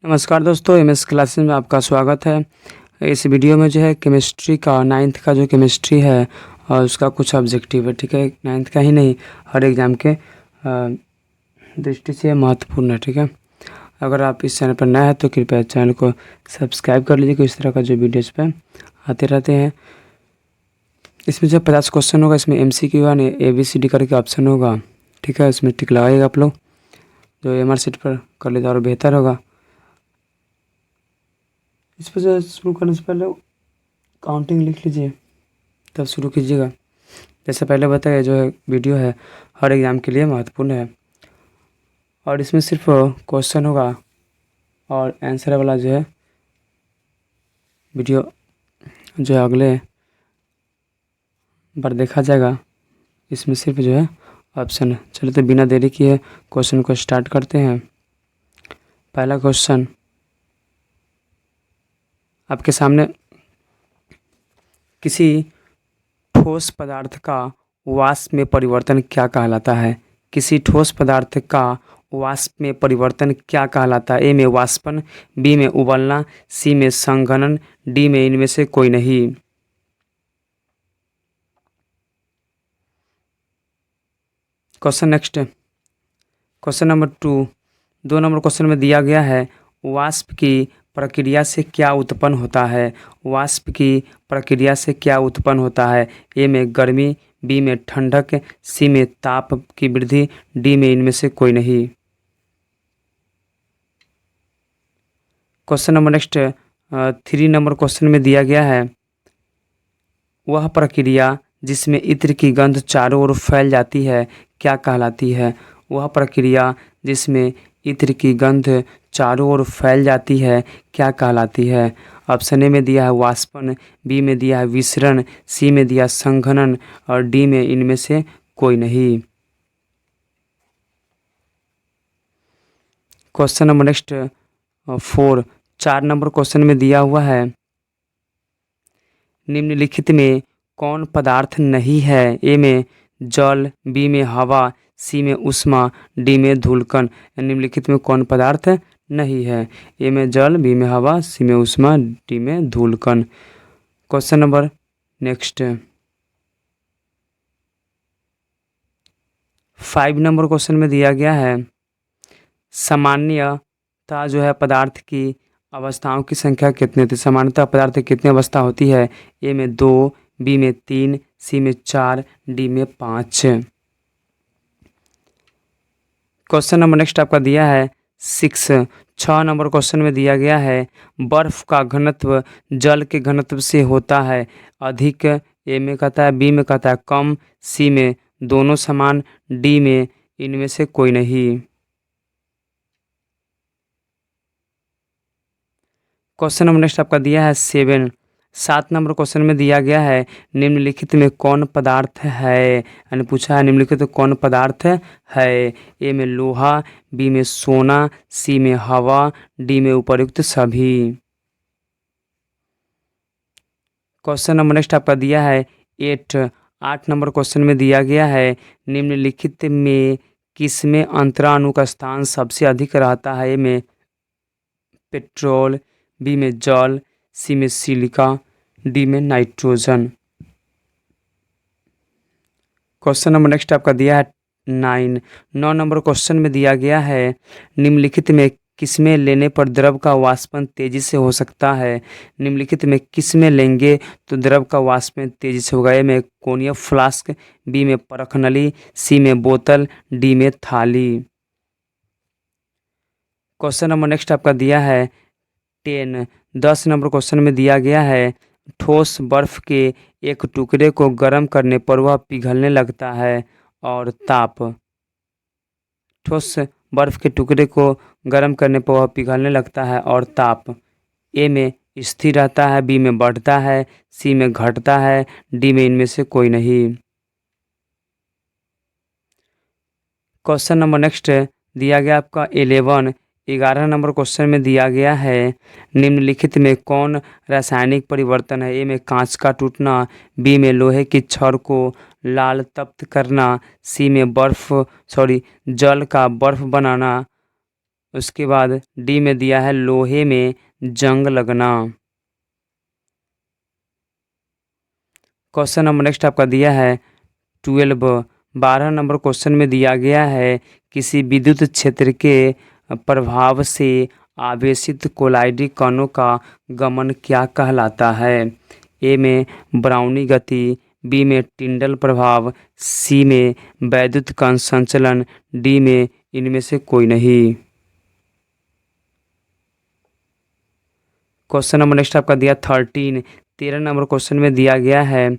नमस्कार दोस्तों, MS classes में आपका स्वागत है। इस वीडियो में जो है केमिस्ट्री का 9th का जो केमिस्ट्री है और उसका कुछ ऑब्जेक्टिव है। ठीक है, 9th का ही नहीं, हर एग्ज़ाम के दृष्टि से महत्वपूर्ण है। ठीक है, अगर आप इस चैनल पर नए हैं तो कृपया चैनल को सब्सक्राइब कर लीजिए, इस तरह का जो वीडियोज़ पे आते रहते हैं। इसमें जो 50 क्वेश्चन होगा, इसमें MCQ यानी ABCD करके ऑप्शन होगा। ठीक है, इसमें टिक लगाइएगा आप लोग, जो MR सीट पर कर लेता और बेहतर होगा। इस पर जो शुरू करने से पहले काउंटिंग लिख लीजिए, तब शुरू कीजिएगा। जैसे पहले बताया, जो है वीडियो है हर एग्ज़ाम के लिए महत्वपूर्ण है और इसमें सिर्फ क्वेश्चन होगा और आंसर वाला जो है वीडियो जो है अगले बार देखा जाएगा। इसमें सिर्फ जो है ऑप्शन है। चलिए तो बिना देरी किए क्वेश्चन को स्टार्ट करते हैं। पहला क्वेश्चन आपके सामने, किसी ठोस पदार्थ का वाष्प में परिवर्तन क्या कहलाता है? किसी ठोस पदार्थ का वाष्प में परिवर्तन क्या कहलाता है? ए में वाष्पन, बी में उबलना, सी में संघनन, डी में इनमें से कोई नहीं। Question next, question number 2 number question में दिया गया है, वाष्प की प्रक्रिया से क्या उत्पन्न होता है? वाष्प की प्रक्रिया से क्या उत्पन्न होता है? ए में गर्मी, बी में ठंडक, सी में ताप की वृद्धि, डी में इनमें से कोई नहीं। Question number next 3 number question में दिया गया है, वह प्रक्रिया जिसमें इत्र की गंध चारों ओर फैल जाती है क्या कहलाती है? वह प्रक्रिया जिसमें इत्र की गंध चारों ओर फैल जाती है क्या कहलाती है? ऑप्शन ए में दिया है वाष्पन, बी में दिया है विसरण, सी में दिया संघनन और डी में इनमें से कोई नहीं। Question number next 4 number question में दिया हुआ है, निम्नलिखित में कौन पदार्थ नहीं है? ए में जल, बी में हवा, सी में ऊष्मा, डी में धूलकण। निम्नलिखित में कौन पदार्थ नहीं है? ए में जल, बी में हवा, सी में ऊष्मा, डी में धूलकण। Question number next 5 number question में दिया गया है, सामान्यतः जो है पदार्थ की अवस्थाओं की संख्या कितनी थी? सामान्यतः पदार्थ की कितनी अवस्था होती है? ए में 2, बी में 3, सी में 4, डी में 5। क्वेश्चन नंबर नेक्स्ट आपका दिया है 6 नंबर क्वेश्चन में दिया गया है, बर्फ का घनत्व जल के घनत्व से होता है अधिक? ए में कहता है, बी में कहता है कम, सी में दोनों समान, डी में इनमें से कोई नहीं। क्वेश्चन नंबर नेक्स्ट आपका दिया है 7 नंबर क्वेश्चन में दिया गया है, निम्नलिखित में कौन पदार्थ है? यानी पूछा है निम्नलिखित में कौन पदार्थ है? ए में लोहा, बी में सोना, सी में हवा, डी में उपर्युक्त सभी। क्वेश्चन नंबर नेक्स्ट आपका दिया है 8 नंबर क्वेश्चन में दिया गया है, निम्नलिखित में किसमें अंतराणु का स्थान सबसे अधिक रहता है? ए में पेट्रोल, बी में जल, सी में सिलिका, डी में नाइट्रोजन। क्वेश्चन नंबर नेक्स्ट आपका दिया है 9 नंबर क्वेश्चन में दिया गया है, निम्नलिखित में किसमें लेने पर द्रव का वाष्पन तेजी से हो सकता है? निम्नलिखित में किसमें लेंगे तो द्रव का वाष्पन तेजी से होगा? ए में कोनिया फ्लास्क, बी में परखनली, सी में बोतल, डी में थाली। क्वेश्चन नंबर नेक्स्ट आपका दिया है 10 नंबर क्वेश्चन में दिया गया है, ठोस बर्फ के एक टुकड़े को गर्म करने पर वह पिघलने लगता है और ताप। ठोस बर्फ के टुकड़े को गर्म करने पर वह पिघलने लगता है और ताप ए में स्थिर रहता है, बी में बढ़ता है, सी में घटता है, डी में इनमें से कोई नहीं। क्वेश्चन नंबर नेक्स्ट दिया गया आपका 11 नंबर क्वेश्चन में दिया गया है, निम्नलिखित में कौन रासायनिक परिवर्तन है? ए में कांच का टूटना, बी में लोहे की छड़ को लाल तप्त करना, सी में जल का बर्फ बनाना, उसके बाद डी में दिया है लोहे में जंग लगना। क्वेश्चन नंबर नेक्स्ट आपका दिया है 12। 12 नंबर क्वेश्चन में दिया गया है किसी विद्युत क्षेत्र के प्रभाव से आवेशित कोलाइडी कणों का गमन क्या कहलाता है। ए में ब्राउनी गति, बी में टिंडल प्रभाव, सी में वैद्युत कण संचलन, डी में इनमें से कोई नहीं। क्वेश्चन नंबर नेक्स्ट आपका दिया 13। 13 नंबर क्वेश्चन में दिया गया है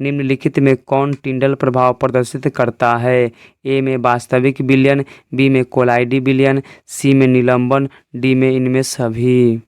निम्नलिखित में कौन टिंडल प्रभाव प्रदर्शित करता है। ए में वास्तविक विलयन, बी में कोलाइडी विलयन, सी में निलंबन, डी में इनमें सभी।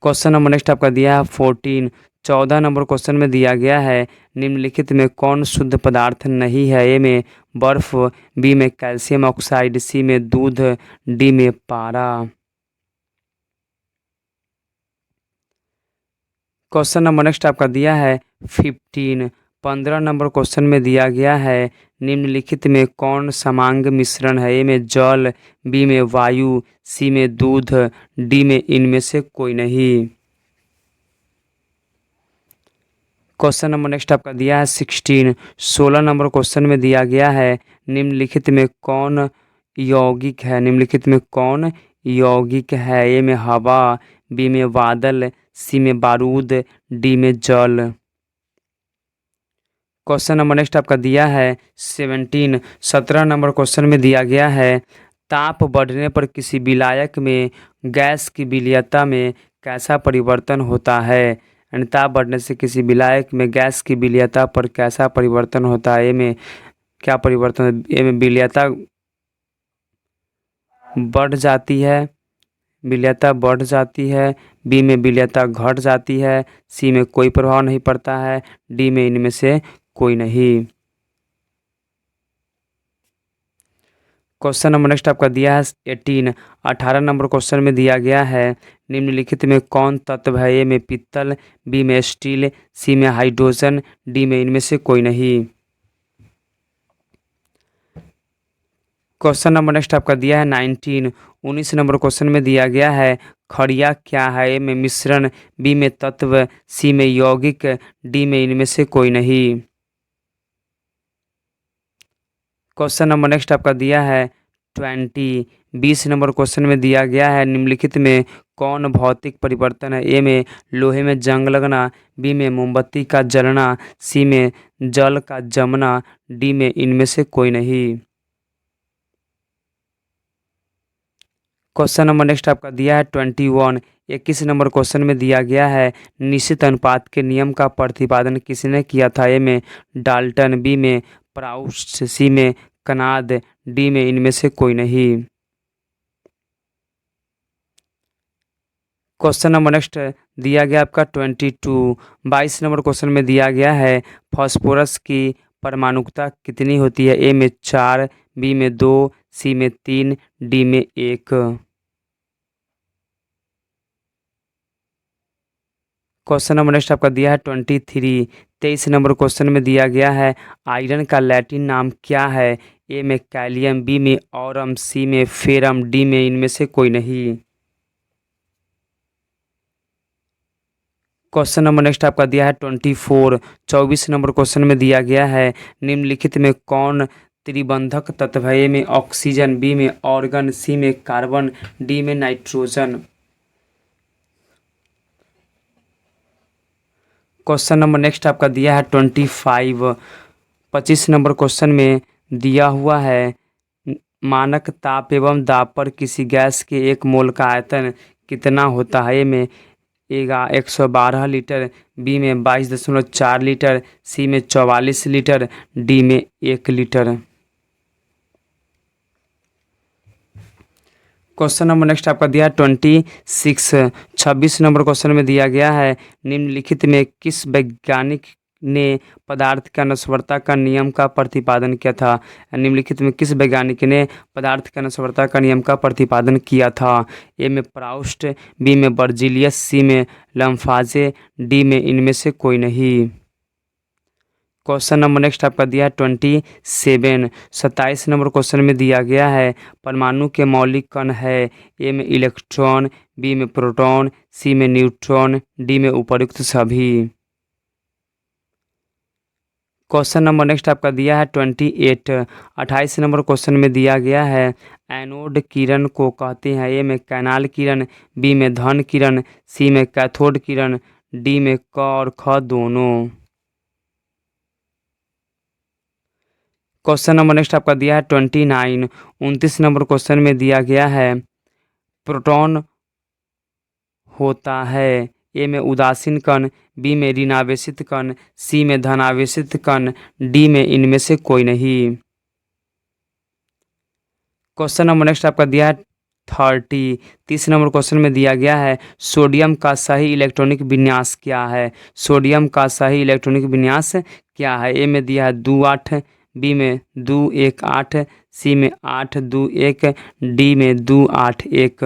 क्वेश्चन नंबर नेक्स्ट आपका दिया है 14। 14 नंबर क्वेश्चन में दिया गया है निम्नलिखित में कौन शुद्ध पदार्थ नहीं है। ए में बर्फ, बी में कैल्शियम ऑक्साइड, सी में दूध, डी में पारा। क्वेश्चन नंबर नेक्स्ट आपका दिया है 15। 15 नंबर क्वेश्चन में दिया गया है निम्नलिखित में कौन समांग मिश्रण है। ए में जल, बी में वायु, सी में दूध, डी में इनमें से कोई नहीं। क्वेश्चन नंबर नेक्स्ट आपका दिया है 16। 16 नंबर क्वेश्चन में दिया गया है निम्नलिखित में कौन यौगिक है। निम्नलिखित में कौन यौगिक है। ए में हवा, बी में बादल, सी में बारूद, डी में जल। क्वेश्चन नंबर नेक्स्ट आपका दिया है 17। 17 नंबर क्वेश्चन में दिया गया है ताप बढ़ने पर किसी विलायक में गैस की विलीयता में कैसा परिवर्तन होता है। यानी ताप बढ़ने से किसी विलायक में गैस की विलीयता पर कैसा परिवर्तन होता है। ए में क्या परिवर्तन, ए में विलीयता बढ़ जाती है, विलीयता बढ़ जाती है, बी में विलीयता घट जाती है, सी में कोई प्रभाव नहीं पड़ता है, डी में इनमें से कोई नहीं। क्वेश्चन नंबर नेक्स्ट आपका दिया है 18। 18 नंबर क्वेश्चन में दिया गया है निम्नलिखित में कौन तत्व है। ए में पित्तल, बी में स्टील, सी में हाइड्रोजन, डी में इनमें से कोई नहीं। क्वेश्चन नंबर नेक्स्ट आपका दिया है 19। 19 नंबर क्वेश्चन में दिया गया है खड़िया क्या है। ए में मिश्रण, बी में तत्व, सी में यौगिक, डी में इनमें से कोई नहीं। क्वेश्चन नंबर नेक्स्ट आपका दिया है 20। 20 नंबर क्वेश्चन में दिया गया है निम्नलिखित में कौन भौतिक परिवर्तन है। ए में लोहे में जंग लगना, बी में मोमबत्ती का जलना, सी में जल का जमना, डी में इनमें से कोई नहीं। क्वेश्चन नंबर नेक्स्ट आपका दिया है 21। 21 नंबर क्वेश्चन में दिया गया है निश्चित अनुपात के नियम का प्रतिपादन किसने किया था। ए में डाल्टन, बी में प्राउस्ट, सी में कनाद, डी में इनमें से कोई नहीं। क्वेश्चन नंबर नेक्स्ट दिया गया आपका 22। 22 नंबर क्वेश्चन में दिया गया है फास्फोरस की परमाणुकता कितनी होती है। ए में 4, बी में 2, सी में 3, डी में 1। क्वेश्चन नंबर नेक्स्ट आपका दिया है 23। 23 नंबर क्वेश्चन में दिया गया है आयरन का लैटिन नाम क्या है। ए में कैलियम, बी में ऑरम, सी में फेरम, डी में इनमें से कोई नहीं। क्वेश्चन नंबर नेक्स्ट आपका दिया है 24। 24 नंबर क्वेश्चन में दिया गया है निम्नलिखित में कौन त्रिबंधक तत्व है। ए में ऑक्सीजन, बी में ऑर्गन, सी में कार्बन, डी में नाइट्रोजन। क्वेश्चन नंबर नेक्स्ट आपका दिया है 25। 25 नंबर क्वेश्चन में दिया हुआ है मानक ताप एवं दाब पर किसी गैस के 1 मोल का आयतन कितना होता है। ए में 112 लीटर, बी में 22.4 लीटर, सी में 44 लीटर, डी में 1 लीटर। क्वेश्चन नंबर नेक्स्ट आपका दिया है 26। 26 नंबर क्वेश्चन में दिया गया है निम्नलिखित में किस वैज्ञानिक ने पदार्थ का नश्वरता का नियम का प्रतिपादन किया था। निम्नलिखित में किस वैज्ञानिक ने पदार्थ का नश्वरता का नियम का प्रतिपादन किया था। ए में प्राउस्ट, बी में बर्जीलियस, सी में लम्फाजे, डी में इनमें से कोई नहीं। क्वेश्चन नंबर नेक्स्ट आपका दिया है 27। 27 नंबर क्वेश्चन में दिया गया है परमाणु के मौलिक कण है। ए में इलेक्ट्रॉन, बी में प्रोटॉन, सी में न्यूट्रॉन, डी में उपर्युक्त सभी। क्वेश्चन नंबर नेक्स्ट आपका दिया है 28। 28 नंबर क्वेश्चन में दिया गया है एनोड किरण को कहते हैं। ए में कैनाल किरण, बी में धन किरण, सी में कैथोड किरण, डी में क और ख दोनों। क्वेश्चन नंबर नेक्स्ट आपका दिया है 29। 29 नंबर क्वेश्चन में दिया गया है प्रोटॉन होता है। ए में उदासीन कण, बी में ऋणावेशित कण, सी में धनावेशित कण, डी में इनमें से कोई नहीं। क्वेश्चन नंबर नेक्स्ट आपका दिया है 30। 30 नंबर क्वेश्चन में दिया गया है सोडियम का सही इलेक्ट्रॉनिक विन्यास क्या है। सोडियम का सही इलेक्ट्रॉनिक विन्यास क्या है। ए में दिया है 2 8, बी में 2 1 8, सी में 8 2 1, डी में 2 8 1।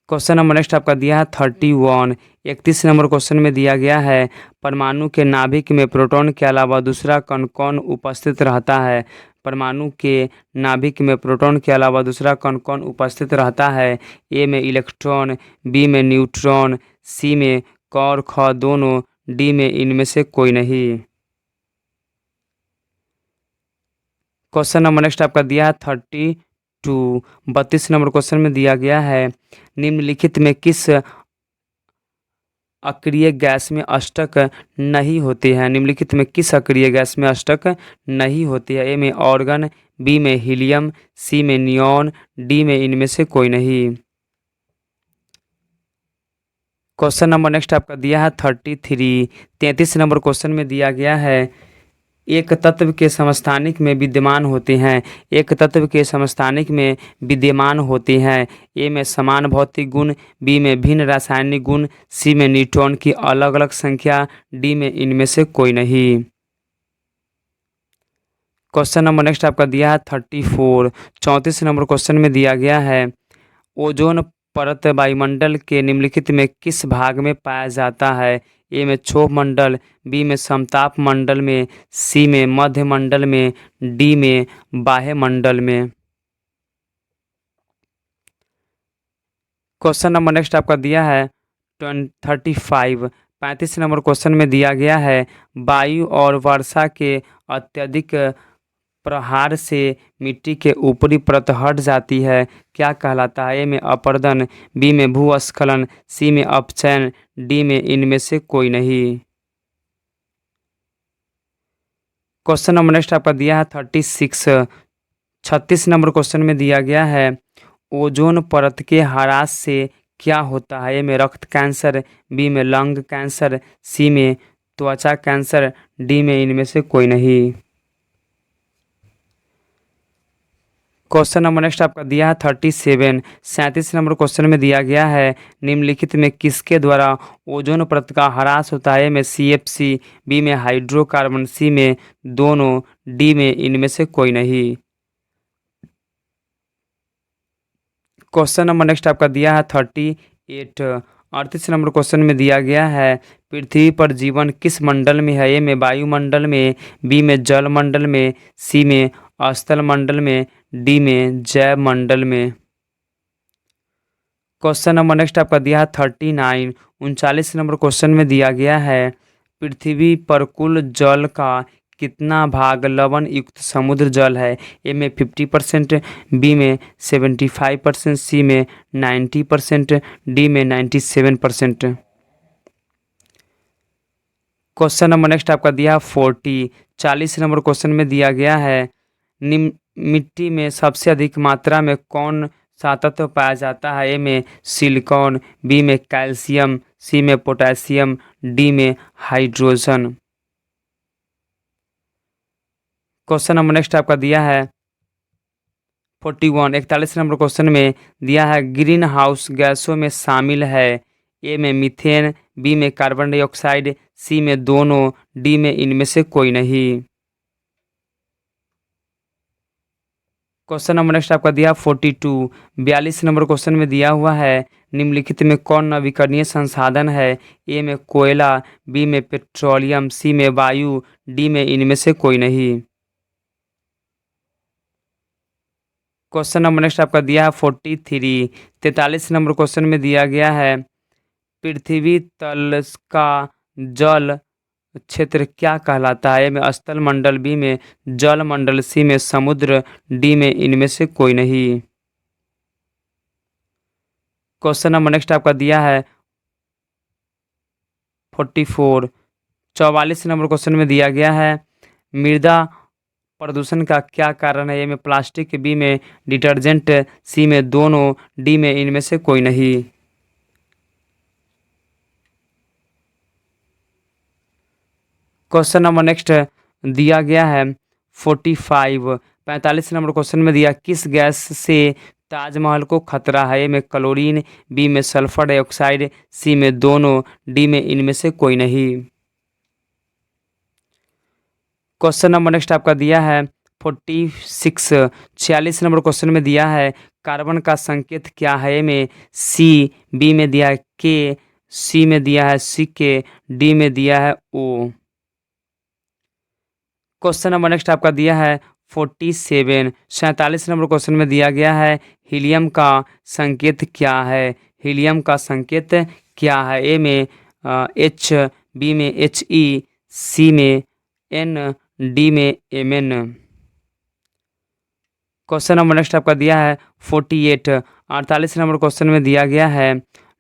क्वेश्चन नंबर नेक्स्ट आपका दिया है 31। 31 नंबर क्वेश्चन में दिया गया है परमाणु के नाभिक में प्रोटॉन के अलावा दूसरा कण कौन उपस्थित रहता है। परमाणु के नाभिक में प्रोटॉन के अलावा दूसरा कण कौन उपस्थित रहता है। ए में इलेक्ट्रॉन, बी में न्यूट्रॉन, सी में क और ख दोनों, डी में इनमें से कोई नहीं। क्वेश्चन नंबर नेक्स्ट आपका दिया है 32। 32 नंबर क्वेश्चन में दिया गया है निम्नलिखित में किस अक्रिय गैस में अष्टक नहीं होते हैं। निम्नलिखित में किस अक्रिय गैस में अष्टक नहीं होती है। ए में ऑर्गन, बी में हीलियम, सी में नियॉन, डी में इनमें से कोई नहीं। क्वेश्चन नंबर नेक्स्ट आपका दिया है 33। 33 नंबर क्वेश्चन में दिया गया है एक तत्व के समस्थानिक में विद्यमान होते हैं। एक तत्व के समस्थानिक में विद्यमान होते हैं। ए में समान भौतिक गुण, बी में भिन्न रासायनिक गुण, सी में न्यूट्रॉन की अलग अलग संख्या, डी में इनमें से कोई नहीं। क्वेश्चन नंबर नेक्स्ट आपका दिया है 34। 34 नंबर क्वेश्चन में दिया गया है ओजोन परत वायुमंडल के निम्नलिखित में किस भाग में पाया जाता है। ए में क्षोभ मंडल, बी में समताप मंडल में, सी में मध्य मंडल में, डी में बाह्य मंडल में। क्वेश्चन नंबर नेक्स्ट आपका दिया है 35। 35 नंबर क्वेश्चन में दिया गया है वायु और वर्षा के अत्यधिक प्रहार से मिट्टी के ऊपरी परत हट जाती है, क्या कहलाता है। ए में अपरदन, बी में भूस्खलन, सी में अपचयन, डी में इनमें से कोई नहीं। क्वेश्चन नंबर नेक्स्ट आपका दिया है 36। 36 नंबर क्वेश्चन में दिया गया है ओजोन परत के ह्रास से क्या होता है। ए में रक्त कैंसर, बी में लंग कैंसर, सी में त्वचा कैंसर, डी में इनमें से कोई नहीं। क्वेश्चन नंबर नेक्स्ट आपका दिया है 37। 37 नंबर क्वेश्चन में दिया गया है निम्नलिखित में किसके द्वारा ओजोन परत का ह्रास होता है। ए में CFC, बी में हाइड्रोकार्बन, सी में दोनों, डी में इनमें से कोई नहीं। क्वेश्चन नंबर नेक्स्ट आपका दिया है 38। 38 नंबर क्वेश्चन में दिया गया है पृथ्वी पर जीवन किस मंडल में है। ए में वायुमंडल में, बी में जल मंडल में, सी में स्थल मंडल में, डी में जैव मंडल में। क्वेश्चन नंबर नेक्स्ट आपका दिया है 39। 39 नंबर क्वेश्चन में दिया गया है पृथ्वी पर कुल जल का कितना भाग लवण युक्त समुद्र जल है। ए में 50%, बी में 75%, सी में 90%, डी में 97%। क्वेश्चन नंबर नेक्स्ट आपका दिया 40। 40 नंबर क्वेश्चन में दिया गया है निम्न मिट्टी में सबसे अधिक मात्रा में कौन सा तत्व पाया जाता है। ए में सिलिकॉन, बी में कैल्शियम, सी में पोटेशियम, डी में हाइड्रोजन। क्वेश्चन नंबर नेक्स्ट आपका दिया है 41। 41 नंबर क्वेश्चन में दिया है ग्रीन हाउस गैसों में शामिल है। ए में मीथेन, बी में कार्बन डाइऑक्साइड, सी में दोनों, डी में इनमें से कोई नहीं। क्वेश्चन नंबर नेक्स्ट आपका दिया 42। 42 नंबर क्वेश्चन में दिया हुआ है निम्नलिखित में कौन नवीकरणीय संसाधन है? ए में कोयला, बी में पेट्रोलियम, सी में वायु, डी में इनमें से कोई नहीं। क्वेश्चन नंबर नेक्स्ट आपका दिया है 43। 43 नंबर क्वेश्चन में दिया गया है पृथ्वी तल का जल क्षेत्र क्या कहलाता है? ए में स्थल मंडल, बी में जल मंडल, सी में समुद्र, डी में इनमें से कोई नहीं। क्वेश्चन नंबर नेक्स्ट आपका दिया है 44। 44 नंबर क्वेश्चन में दिया गया है मृदा प्रदूषण का क्या कारण है? ए में प्लास्टिक, बी में डिटर्जेंट, सी में दोनों, डी में इनमें से कोई नहीं। क्वेश्चन नंबर नेक्स्ट दिया गया है 45। 45 नंबर क्वेश्चन में दिया किस गैस से ताजमहल को खतरा है? ए में क्लोरीन, बी में सल्फर डाइऑक्साइड, सी में दोनों, डी में इनमें से कोई नहीं। क्वेश्चन नंबर नेक्स्ट आपका दिया है 46। 46 नंबर क्वेश्चन में दिया है कार्बन का संकेत क्या है? ए में सी, बी में दिया है के, सी में दिया है सी के, डी में दिया है ओ। क्वेश्चन नंबर नेक्स्ट आपका दिया है 47। 47 नंबर क्वेश्चन में दिया गया है हीलियम का संकेत क्या है? हीलियम का संकेत क्या है? ए में एच, बी में एच ई, सी में एन, डी में M N. Question number next आपका दिया है 48। 48 नंबर क्वेश्चन में दिया गया है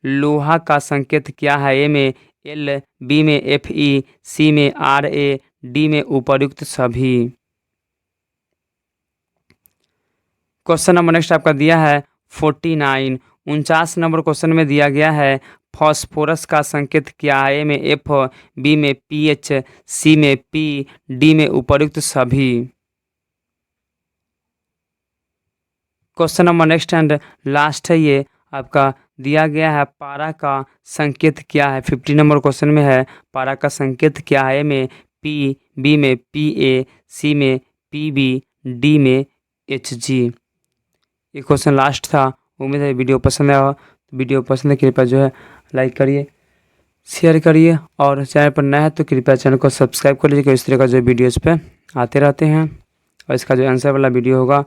लोहा का संकेत क्या है? ए में एल, बी में एफ ई, सी में आर ए, डी में उपर्युक्त सभी। क्वेश्चन नंबर नेक्स्ट आपका दिया है 49। 49 नंबर क्वेश्चन में दिया गया है फास्फोरस का संकेत क्या है? ए में एफ, बी में पी एच, सी में पी, डी में उपर्युक्त सभी। Question number next and last है ये आपका दिया गया है पारा का संकेत क्या है? 50 नंबर क्वेश्चन में है पारा का संकेत क्या है? ए में पी, बी में पी ए, सी में पी बी, डी में एच जी। ये क्वेश्चन लास्ट था। उम्मीद है वीडियो पसंद आया हो। वीडियो पसंद है कृपया जो है लाइक करिए, शेयर करिए और चैनल पर नया है तो कृपया चैनल को सब्सक्राइब कर लीजिए। इस तरह का जो वीडियोज़ पे आते रहते हैं और इसका जो आंसर वाला वीडियो होगा